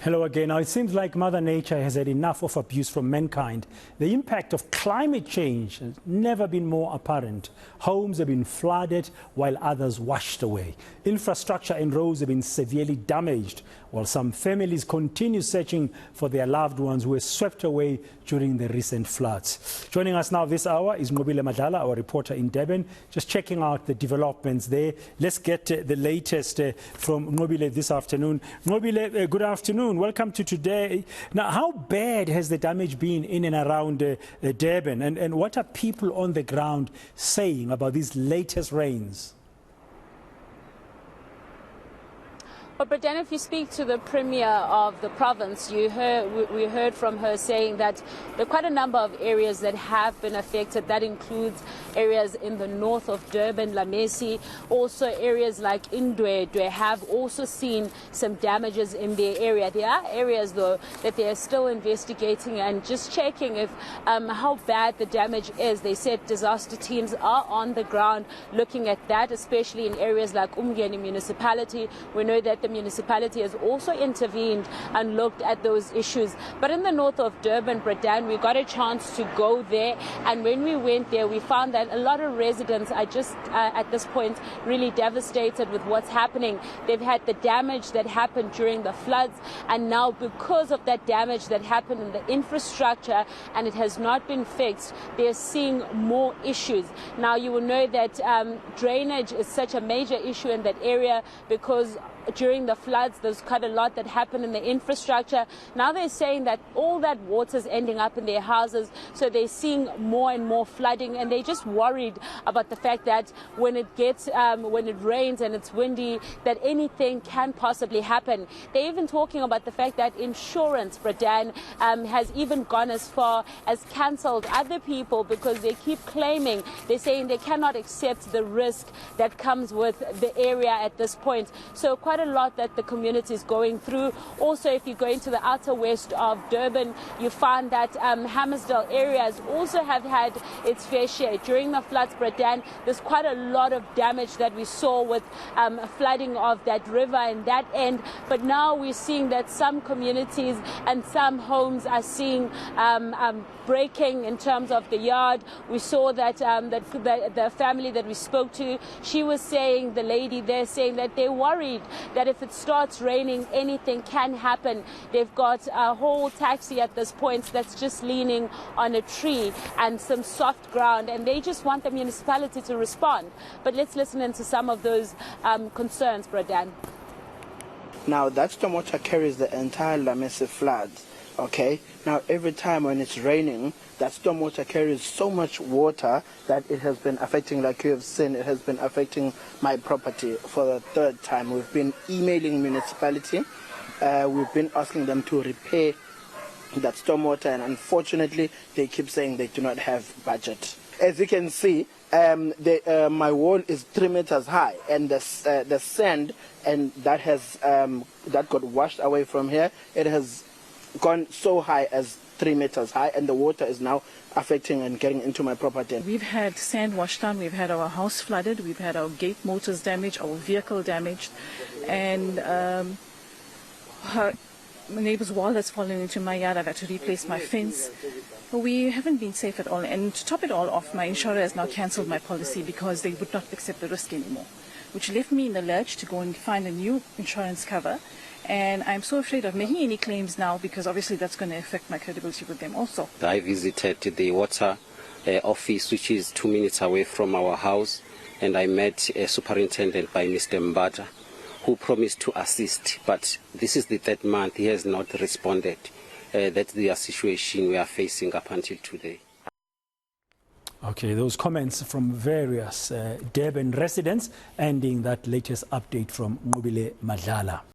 Hello again. Now, it seems like Mother Nature has had enough of abuse from mankind. The impact of climate change has never been more apparent. Homes have been flooded while others washed away. Infrastructure and roads have been severely damaged, while some families continue searching for their loved ones who were swept away during the recent floods. Joining us now this hour is Nqobile Madlala, our reporter in Durban, just checking out the developments there. Let's get the latest from Nqobile this afternoon. Nqobile, good afternoon. Welcome to today. Now, how bad has the damage been in and around Durban, and what are people on the ground saying about these latest rains? But Britannia, if you speak to the Premier of the province, we heard from her saying that there are quite a number of areas that have been affected. That includes areas in the north of Durban, Lamesi, also areas like Nqobile have also seen some damages in their area. There are areas, though, that they are still investigating and just checking if how bad the damage is. They said disaster teams are on the ground looking at that, especially in areas like Umgeni municipality. We know that the municipality has also intervened and looked at those issues. But in the north of Durban, Britain, we got a chance to go there, and when we went there, we found that a lot of residents are just at this point really devastated with what's happening. They've had the damage that happened during the floods, and now because of that damage that happened in the infrastructure and it has not been fixed, they're seeing more issues. Now, you will know that drainage is such a major issue in that area because during the floods, there's quite a lot that happened in the infrastructure. Now they're saying that all that water is ending up in their houses, so they're seeing more and more flooding, and they're just worried about the fact that when it rains and it's windy, that anything can possibly happen. They're even talking about the fact that insurance, Britain, has even gone as far as cancelled other people because they keep claiming, they're saying they cannot accept the risk that comes with the area at this point. So quite a lot that the community is going through. Also, if you go into the outer west of Durban, you find that Hammersdale areas also have had its fair share. During the floods, Britain, there's quite a lot of damage that we saw with flooding of that river and that end. But now we're seeing that some communities and some homes are seeing breaking in terms of the yard. We saw that the family that we spoke to, she was saying, the lady there saying that they're worried that if it starts raining, anything can happen. They've got a whole taxi at this point that's just leaning on a tree and some soft ground, and they just want the municipality to respond. But let's listen into some of those concerns, Bradan. Now, that storm water carries the entire Lamesi floods. Okay, now every time when it's raining, that storm water carries so much water that it has been affecting, like you have seen, it has been affecting my property for the third time. We've been emailing municipality, we've been asking them to repair that storm water, and unfortunately they keep saying they do not have budget. As you can see, my wall is 3 meters high, and the sand and that got washed away from here. It has gone so high as 3 meters high, and the water is now affecting and getting into my property. We've had sand washed down, we've had our house flooded, we've had our gate motors damaged, our vehicle damaged, and my neighbor's wall has fallen into my yard. I've had to replace my fence. We haven't been safe at all, and to top it all off, my insurer has now cancelled my policy because they would not accept the risk anymore, which left me in the lurch to go and find a new insurance cover. And I'm so afraid of making any claims now because obviously that's going to affect my credibility with them also. I visited the water office, which is 2 minutes away from our house, and I met a superintendent by Mr. Mbata, who promised to assist. But this is the third month he has not responded. That's the situation we are facing up until today. Okay, those comments from various Durban residents ending that latest update from Nqobile Madlala.